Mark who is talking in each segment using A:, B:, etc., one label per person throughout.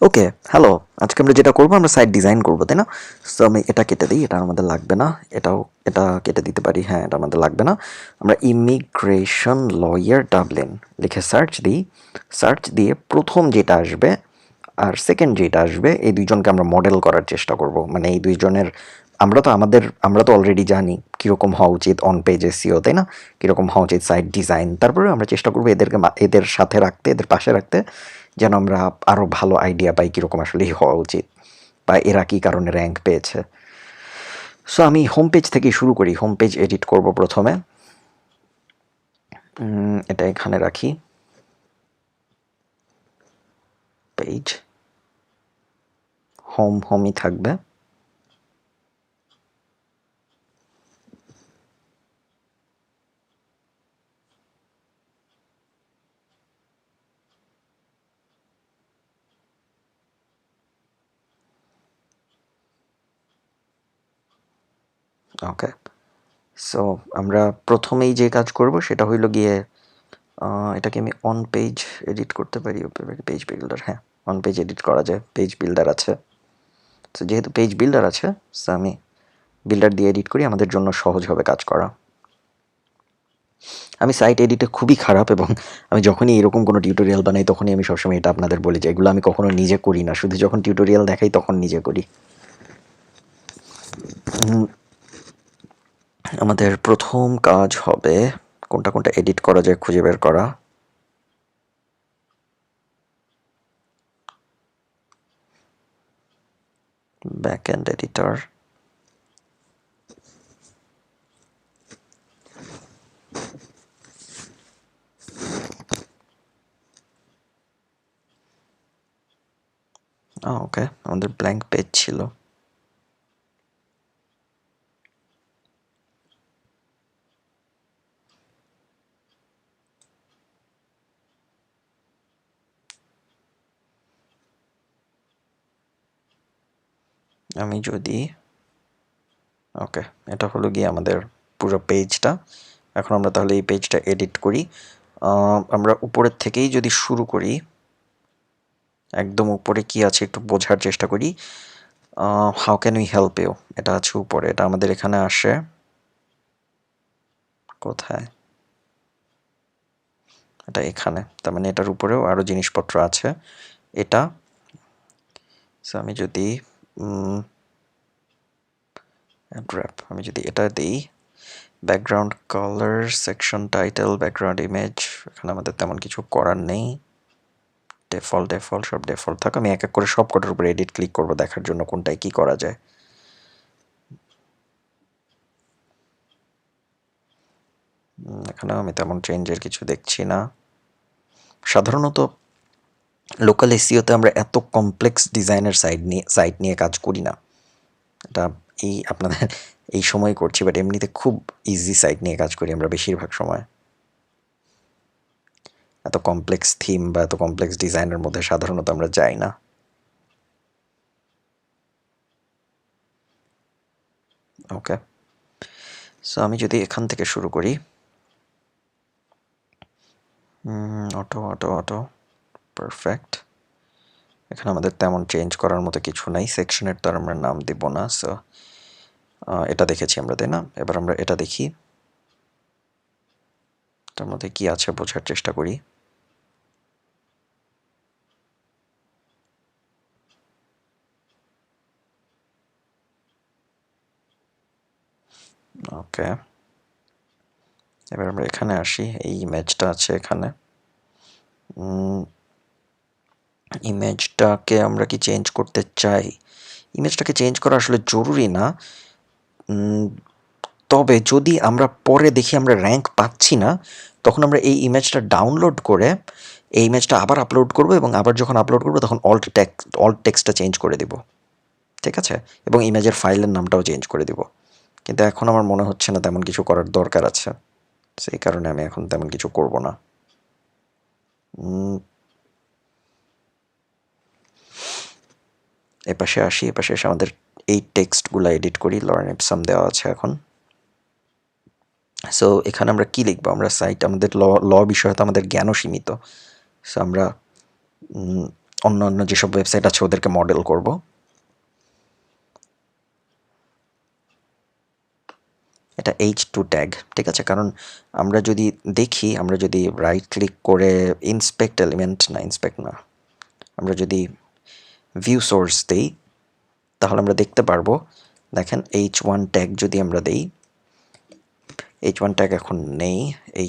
A: ওকে, hello. আজকে আমরা যেটা করবো, আমরা সাইট ডিজাইন করবো, তাই না? সো আমি এটা কেটে দিই, এটা আমাদের লাগবে না। এটা কেটে দিতে পারি, হ্যাঁ, এটা আমাদের লাগবে না। আমরা ইমিগ্রেশন লয়ার ডাবলিন লিখে সার্চ দিই। সার্চ দিয়ে প্রথম যেটা আসবে আর সেকেন্ড যেটা আসবে, এই দুইজনকে আমরা মডেল করার চেষ্টা করব। মানে এই দুইজনের আমরা তো অলরেডি জানি কীরকম হওয়া উচিত অন পেজ এসইও, তাই না? কীরকম হওয়া উচিত সাইট ডিজাইন। তারপরে আমরা চেষ্টা করবো এদের সাথে রাখতে, এদের পাশে রাখতে, যেন আমরা আরও ভালো আইডিয়া পাই কীরকম আসলে হওয়া উচিত বা এরা কী কারণে র্যাঙ্ক পেয়েছে। সো আমি হোম পেজ থেকেই শুরু করি। হোম পেজ এডিট করব প্রথমে। এটা এখানে রাখি। পেজ হোমই থাকবে। ওকে, সো আমরা প্রথমেই যে কাজ করব সেটা হইল গিয়ে এটাকে আমি অন পেজ এডিট করতে পারি। পেজ বিল্ডার, হ্যাঁ, অন পেজ এডিট করা যায়, পেজ বিল্ডার আছে। সো যেহেতু পেজ বিল্ডার আছে, সো আমি বিল্ডার দিয়ে এডিট করি, আমাদের জন্য সহজ হবে কাজ করা। আমি সাইট এডিটে খুবই খারাপ, এবং আমি যখনই এরকম কোনো টিউটোরিয়াল বানাই তখনই আমি সবসময় এটা আপনাদের বলি যে এগুলো আমি কখনো নিজে করি না, শুধু যখন টিউটোরিয়াল দেখাই তখন নিজে করি। আমাদের প্রথম কাজ হবে কোনটা কোনটা এডিট করা যায় খুঁজে বের করা। ব্যাকএন্ড এডিটর, ওকে, আমাদের ব্ল্যাঙ্ক পেজ ছিল। আমি যদি ওকে, এটা হলো গিয়ে আমাদের পুরো পেজটা। এখন আমরা তাহলে এই পেজটা এডিট করি। আমরা উপরের থেকেই যদি শুরু করি, একদম উপরে কি আছে একটু বোঝার চেষ্টা করি। How can we help you, এটা আছে উপরে, এটা আমাদের এখানে আসে কোথায়, এটা এখানে। তার মানে এটার উপরেও আরও জিনিসপত্র আছে। এটা আমি যদি আমি যদি এটা দিই, background colour, section title, background image, এখানে আমাদের তেমন কিছু করার নেই। ডিফল্ট সব ডিফল্ট থাক। আমি এক এক করে সব কটার উপরে এডিট ক্লিক করব দেখার জন্য কোনটায় কি করা যায়। এখানে আমি তেমন চেঞ্জের কিছু দেখছি না। সাধারণত লোকাল এসইওতে আমরা এত কমপ্লেক্স ডিজাইনের সাইট নিয়ে কাজ করি না। এটা আপনাদের এই সময় করছি, বাট এমনিতে খুব ইজি সাইট নিয়ে কাজ করি আমরা বেশিরভাগ সময়। এত কমপ্লেক্স থিম বা এত কমপ্লেক্স ডিজাইনের মধ্যে সাধারণত আমরা যাই না। ওকে, সো আমি যদি এখান থেকে শুরু করি, অটো পারফেক্ট। এখানে আমাদের তেমন চেঞ্জ করার মতো কিছু নাই। সেকশনের তো আমরা নাম দিব না। সো এটা দেখেছি আমরা, তাই না? এবার আমরা এটা দেখি, তার মধ্যে কি আছে বোঝার চেষ্টা করি। ওকে, এবার আমরা এখানে আসি। এই ইমেজটা আছে এখানে। ইমেজটাকে আমরা কি চেঞ্জ করতে চাই? ইমেজটাকে চেঞ্জ করা আসলে জরুরি না। তবে যদি আমরা পরে দেখি আমরা র্যাঙ্ক পাচ্ছি না, তখন আমরা এই ইমেজটা ডাউনলোড করে এই ইমেজটা আবার আপলোড করব, এবং আবার যখন আপলোড করব তখন অল্ট টেক্সটটা চেঞ্জ করে দেব, ঠিক আছে? এবং ইমেজের ফাইলের নামটাও চেঞ্জ করে দেব। কিন্তু এখন আমার মনে হচ্ছে না তেমন কিছু করার দরকার আছে, সেই কারণে আমি এখন তেমন কিছু করব না। এপাশে আসি, এপাশে এসে আমাদের এই টেক্সটগুলো এডিট করি। লরেন ইপসাম দেওয়া আছে এখন। সো এখানে আমরা কি লিখবো? আমরা সাইট, আমাদের ল বিষয়ে তো আমাদের জ্ঞানও সীমিত। সো আমরা অন্য অন্য যেসব ওয়েবসাইট আছে ওদেরকে মডেল করব। এটা H2 ট্যাগ, ঠিক আছে? কারণ আমরা যদি দেখি, আমরা যদি রাইট ক্লিক করে ইন্সপেক্ট এলিমেন্ট, না ইন্সপেক্ট না, আমরা যদি ভিউ সোর্স দেই তাহলে আমরা দেখতে পারবো, দেখেন H1 ট্যাগ যদি আমরা দেই, H1 ট্যাগ এখন নেই,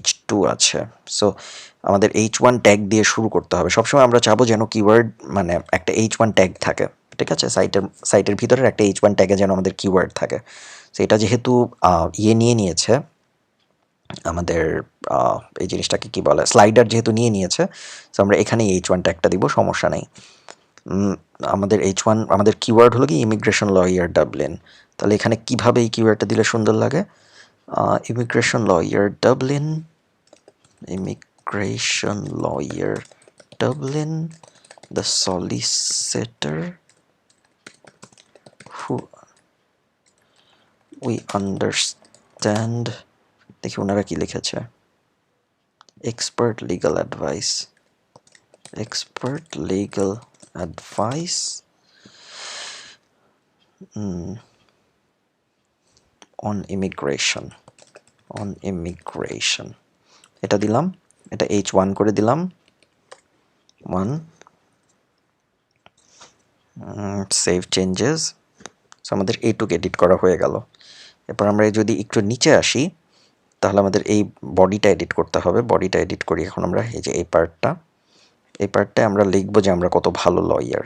A: H2 আছে। সো আমাদের H1 ট্যাগ দিয়ে শুরু করতে হবে। সবসময় আমরা চাবো যেন কিওয়ার্ড মানে একটা H1 ট্যাগ থাকে, ঠিক আছে? সাইটের ভিতরের একটা H1 ট্যাগে যেন আমাদের কিওয়ার্ড থাকে। সো এটা যেহেতু নিয়ে নিয়েছে আমাদের, এই জিনিসটাকে কি বলে, স্লাইডার যেহেতু নিয়ে নিয়েছে, সো আমরা এখানেই H1 ট্যাগটা দিব, সমস্যা নেই। আমাদের H1 আমাদের কিওয়ার্ড হলো কি ইমিগ্রেশন লয়ার ডাবলিন। তাহলে এখানে কিভাবে এই কিওয়ার্ডটা দিলে সুন্দর লাগে? Immigration lawyer Dublin, immigration lawyer Dublin, the solicitor who we understand, দেখি ওনারা কি লিখেছে, expert legal advice, expert legal advice on immigration, on immigration, এটা দিলাম, এটা H1 করে দিলাম, 1, সেভ চেঞ্জেস। সো আমাদের এইটুকু এডিট করা হয়ে গেল। এরপর আমরা যদি একটু নিচে আসি তাহলে আমাদের এই বডিটা এডিট করতে হবে। বডিটা এডিট করি এখন আমরা, এই যে এই পার্টটায় আমরা লিখবো যে আমরা কত ভালো লয়ার।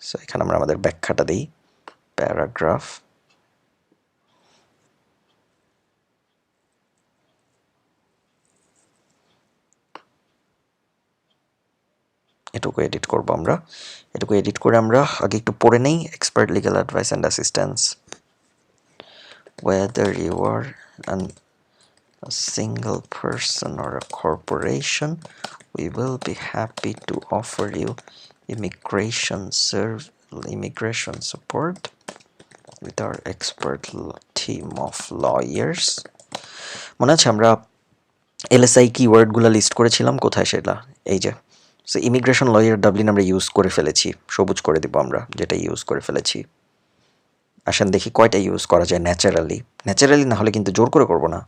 A: সো এখানে আমরা আমাদের ব্যাখ্যাটা দিই, প্যারাগ্রাফ, এটুকু এডিট করবো আমরা। এটুকু এডিট করে আমরা আগে একটু পড়ে নেই, expert legal advice and assistance, whether you are a single person or a corporation, we will be happy to offer you immigration support with our expert team of lawyers. মনে আছে আমরা এলএসআই কিওয়ার্ডগুলো লিস্ট করেছিলাম, কোথায় সেটা? এই যে, so immigration lawyer Dublin আমরা use করে ফেলেছি, সবুজ করে দিব আমরা যেটা ইউজ করে ফেলেছি। আসেন দেখি কয়টা ইউজ করা যায় ন্যাচারালি না হলে কিন্তু জোর করে করব না।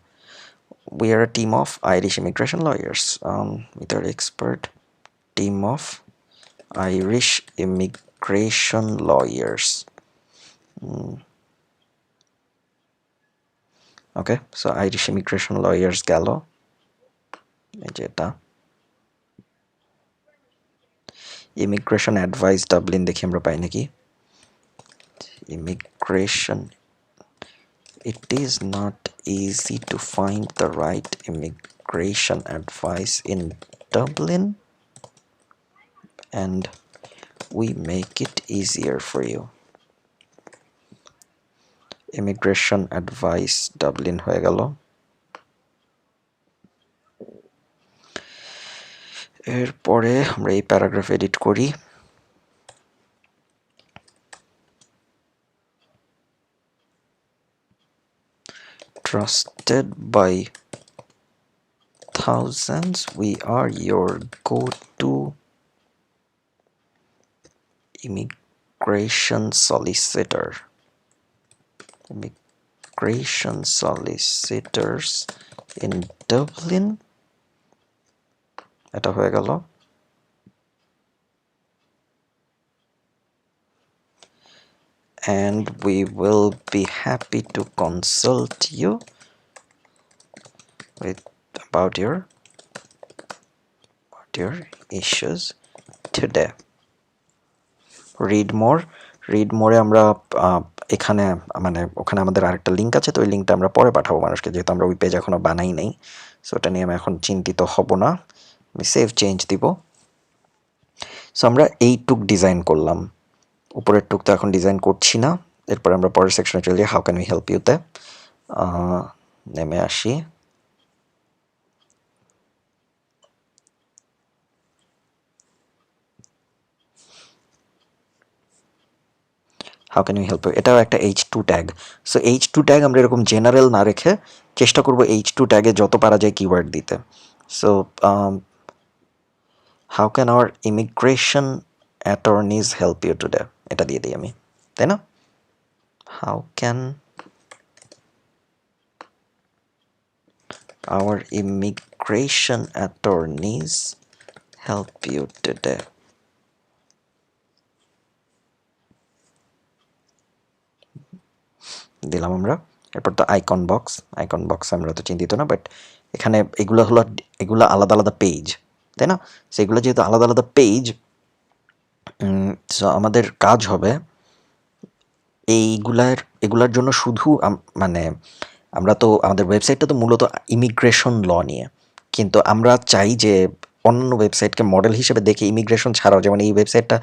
A: We are a team of Irish immigration lawyers, with our expert team of Irish immigration lawyers. Okay, so Irish immigration lawyers গেল, এই যে এটা ইমিগ্রেশন অ্যাডভাইস ডাবলিন, দেখি আমরা পাই নাকি। Immigration, it is not easy to find the right immigration advice in Dublin, and we make it easier for you. Immigration advice Dublin হয়ে গেল। এরপরে আমরা এই প্যারাগ্রাফ এডিট করি, trusted by thousands, we are your go-to immigration solicitor, immigration solicitors in Dublin, এটা হয়ে গেল। And we will be happy to consult you about your issues today. Read more আমরা এখানে মানে ওখানে আমাদের আরেকটা লিঙ্ক আছে, তো ওই লিঙ্কটা আমরা পরে পাঠাবো মানুষকে, যেহেতু আমরা ওই পেজ এখনো বানাই নাই। সো ওটা নিয়ে আমি এখন চিন্তিত হব না, আমি সেভ চেঞ্জ দিব। সো আমরা এইটুক ডিজাইন করলাম, উপরের টুক তো এখন ডিজাইন করছি না। এরপর আমরা পরের সেকশনে চলে যাই, হাউ ক্যান উই হেল্প ইউতে নেমে আসি। How can we help you, এটাও একটা H2 tag. So H2 tag আমরা এরকম জেনারেল না রেখে চেষ্টা করব H2 ট্যাগে যত পারা যায় কিওয়ার্ড দিতে। So how can our immigration attorneys help you today, এটা দিয়ে দিই আমি, তাই না? How can our immigration attorneys help you today? দিলাম আমরা। এরপর তো আইকন বক্স আমরা তো চিন্তিত না, বাট এখানে এগুলো আলাদা আলাদা পেজ, তাই না? সেগুলো যেহেতু আলাদা আলাদা পেজ, সো আমাদের কাজ হবে এগুলার জন্য শুধু মানে আমরা তো আমাদের ওয়েবসাইটটা তো মূলত ইমিগ্রেশন ল নিয়ে, কিন্তু আমরা চাই যে অন্যান্য ওয়েবসাইটকে মডেল হিসেবে দেখে ইমিগ্রেশন ছাড়াও, যেমন এই ওয়েবসাইটটা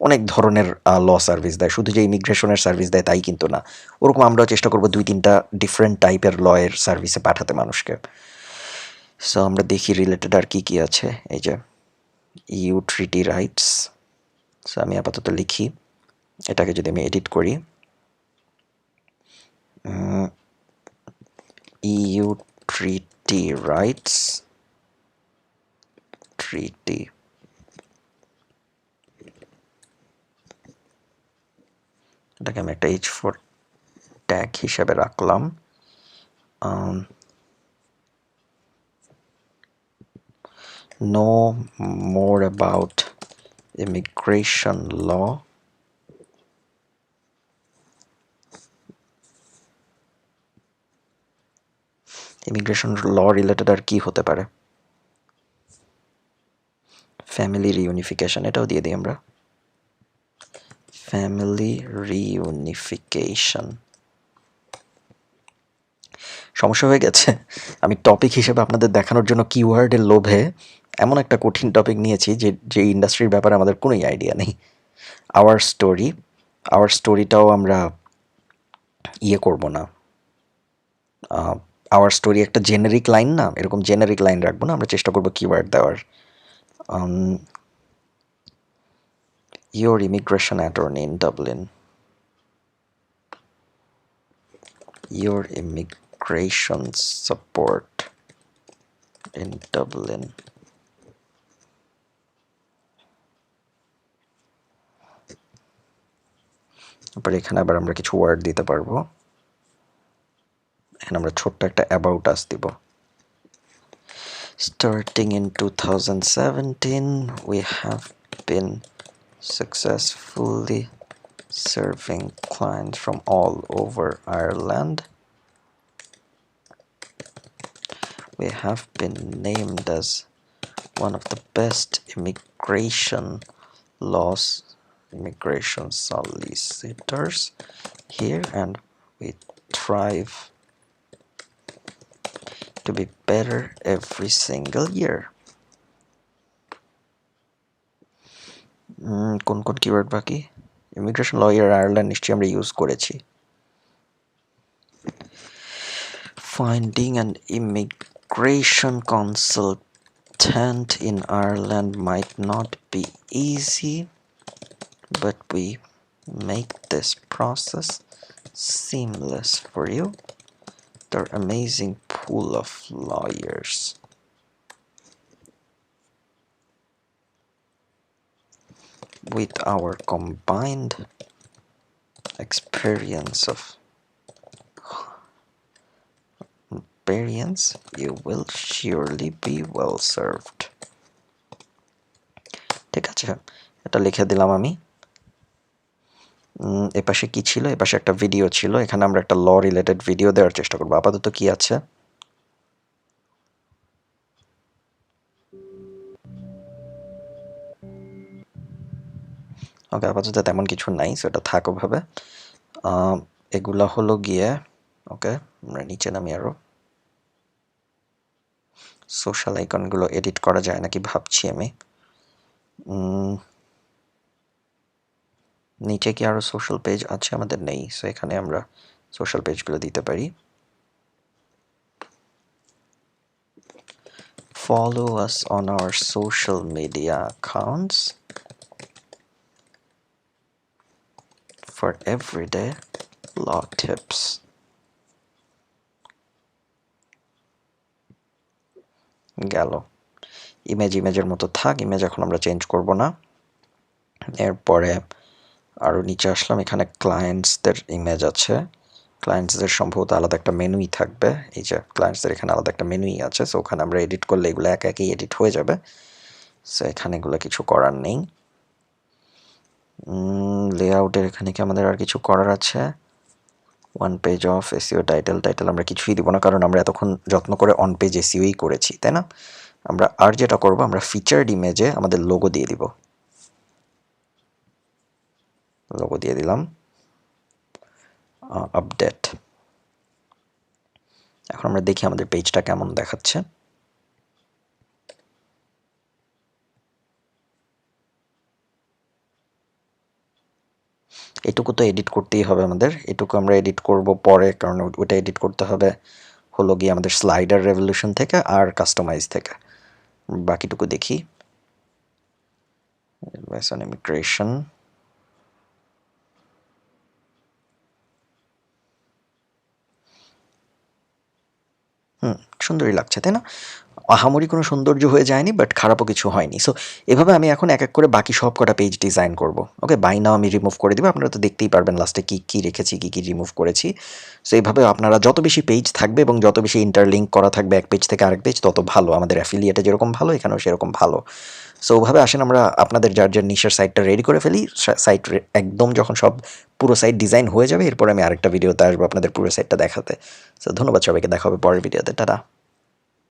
A: অনেক ধরনের ল সার্ভিস দেয়, শুধু যে ইমিগ্রেশনের সার্ভিস দেয় তাই কিন্তু না, ওরকম আমরাও চেষ্টা করবো 2-3টা ডিফারেন্ট টাইপের লয়ের সার্ভিসে পাঠাতে মানুষকে। সো আমরা দেখি রিলেটেড আর কি কি আছে। এই যে ইউ ট্রিটি রাইটস, সো আমি আপাতত লিখি, এটাকে যদি আমি এডিট করি, EU treaty rights, treaty, এটাকে আমি একটা H4 ট্যাগ হিসাবে রাখলাম। Know more about immigration law, immigration law related আর কি হতে পারে? ফ্যামিলি রিউনিফিকেশন, এটাও দিয়ে দিই আমরা, ফ্যামিলি রিউনিফিকেশন। সমস্যা হয়ে গেছে, আমি টপিক হিসেবে আপনাদের দেখানোর জন্য কিওয়ার্ডের লোভে এমন একটা কঠিন টপিক নিয়েছি যে ইন্ডাস্ট্রির ব্যাপারে আমাদের কোনোই আইডিয়া নেই। আওয়ার স্টোরিটাও আমরা করব না, আওয়ার স্টোরি একটা জেনারিক লাইন না, এরকম জেনারিক লাইন রাখবো না, আমরা চেষ্টা করবো কিওয়ার্ড দেওয়ার। Your immigration attorney in Dublin, your immigration support in Dublin, তারপরে এখানে আবার আমরা কিছু ওয়ার্ড দিতে পারবো। এখানে আমরা ছোট্ট একটা অ্যাবাউট আস দিব। Starting in 2017, we have been successfully serving clients from all over Ireland. We have been named as one of the best immigration solicitors here, and we strive to be better every single year. কোন কোন keyword বাকি? Immigration lawyer Ireland নিশ্চয়ই আমরা use করেছি। Finding an immigration consultant in Ireland might not be easy, but we make this process seamless for you. They're amazing pool of lawyers. With our combined experience, you will surely be well served. ঠিক আছে, এটা লিখে দিলাম আমি। এপাশে কি ছিল? এপাশে একটা ভিডিও ছিল, এখানে আমরা একটা ল রিলেটেড ভিডিও দেওয়ার চেষ্টা করবো। আপাতত কি আছে? ওকে, আপাতত তেমন কিছু নাই, সেটা থাক ওভাবে। এগুলা হলো গিয়ে, ওকে আমরা নিচে নামি আরো। সোশ্যাল আইকনগুলো এডিট করা যায় নাকি ভাবছি আমি। নিচে কি আরো সোশ্যাল পেজ আছে? আমাদের নেই, সো এখানে আমরা সোশ্যাল পেজগুলো দিতে পারি। Follow us on our social media accounts for everyday law tips. গেল। ইমেজের মতো থাক, ইমেজ এখন আমরা চেঞ্জ করব না। এরপরে আরও নিচে আসলাম, এখানে ক্লায়েন্টসদের ইমেজ আছে। ক্লায়েন্টসদের সম্ভবত আলাদা একটা মেনুই থাকবে, এই যে ক্লায়েন্টসদের এখানে আলাদা একটা মেনুই আছে। সো ওখানে আমরা এডিট করলে এগুলো একা একই এডিট হয়ে যাবে। সো এখানে এগুলো কিছু করার নেই। লেআউটের এখানে কি আমাদের আর কিছু করার আছে? One page of SEO title আমরা কিছুই দিব না, কারণ আমরা এতক্ষণ যত্ন করে অন পেজ এসইওই করেছি, তাই না? আমরা আর যেটা করব, আমরা ফিচার্ড ইমেজে আমাদের লোগো দিয়ে দিব। লোগো দিয়ে দিলাম। আপডেট। এখন আমরা দেখি আমাদের পেজটা কেমন দেখাচ্ছে। এটুকু তো এডিট করতেই হবে আমাদের, এটুকু আমরা এডিট করব পরে, কারণ ওটা এডিট করতে হবে হলো গিয়ে আমাদের স্লাইডার রেভলিউশন থেকে আর কাস্টমাইজ থেকে। বাকিটুকু দেখি। ইমিগ্রেশন, সুন্দরই লাগছে, তাই না? আহামরি কোনো সৌন্দর্য হয়ে যায়নি, বাট খারাপও কিছু হয়নি। সো এভাবে আমি এখন এক এক করে বাকি সব কটা পেজ ডিজাইন করব। ওকে, বাই নাও আমি রিমুভ করে দিব, আপনারা তো দেখতেই পারবেন লাস্টে কী কী রেখেছি, কী কী রিমুভ করেছি। সো এইভাবে আপনারা যত বেশি পেজ থাকবে এবং যত বেশি ইন্টারলিঙ্ক করা থাকবে এক পেজ থেকে আরেক পেজ, তত ভালো। আমাদের অ্যাফিলিয়েটে যেরকম ভালো, এখানেও সেরকম ভালো। সো ওভাবে আসেন আমরা আপনাদের যার যার নিশের সাইটটা রেডি করে ফেলি। সাইট একদম যখন সব পুরো সাইট ডিজাইন হয়ে যাবে, এরপর আমি আরেকটা ভিডিওতে আসবো আপনাদের পুরো সাইটটা দেখাতে। সো ধন্যবাদ সবাইকে, দেখা হবে পরের ভিডিওতে। টাটা।